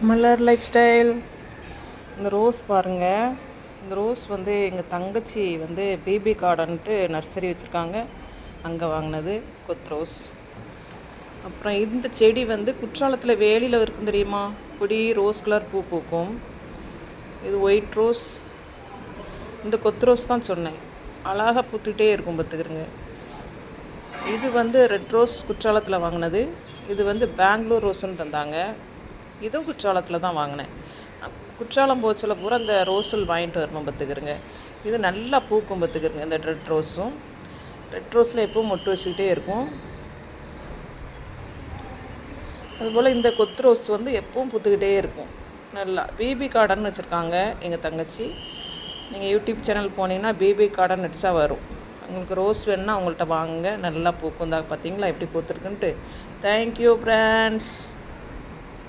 மலர் life style. இந்த rose பாருங்கள். இந்த ரோஸ் வந்து எங்கள் தங்கச்சி வந்து பேபி கார்டன்ட்டு நர்சரி வச்சுருக்காங்க, அங்கே வாங்கினது கொத் ரோஸ். அப்புறம் இந்த செடி வந்து குற்றாலத்தில் வேலியில் இருக்கும் தெரியுமா, பொடி ரோஸ் கலர் பூ பூக்கும். இது ஒயிட் ரோஸ். இந்த கொத் ரோஸ் தான் சொன்னேன், அழகாக பூத்துக்கிட்டே இருக்கும் பார்த்துக்கிறங்க. இது வந்து ரெட் ரோஸ் குற்றாலத்தில் வாங்கினது. இது வந்து பெங்களூர் ரோஸுன்னு தந்தாங்க. இதுவும் குற்றாலத்தில் தான் வாங்கினேன். குற்றாலம் போச்சில் பூரா இந்த ரோஸில் வாங்கிட்டு வரணும் பார்த்துக்கிறங்க. இது நல்லா பூக்கும் பார்த்துக்கிறங்க. இந்த ரெட் ரோஸும், ரெட் ரோஸில் எப்பவும் மொட்டு வச்சுக்கிட்டே இருக்கும். அதுபோல் இந்த கொத்து ரோஸ் வந்து எப்பவும் பூத்துக்கிட்டே இருக்கும். நல்லா பேபி கார்டன் வச்சுருக்காங்க எங்கள் தங்கச்சி. நீங்கள் யூடியூப் சேனல் போனீங்கன்னா பேபி கார்டன் அடிச்சா வரும். உங்களுக்கு ரோஸ் வேணுன்னா அவங்கள்ட்ட வாங்குங்க, நல்லா பூக்கும் தான். பார்த்தீங்களா எப்படி பூத்துருக்குன்ட்டு. Thank you friends.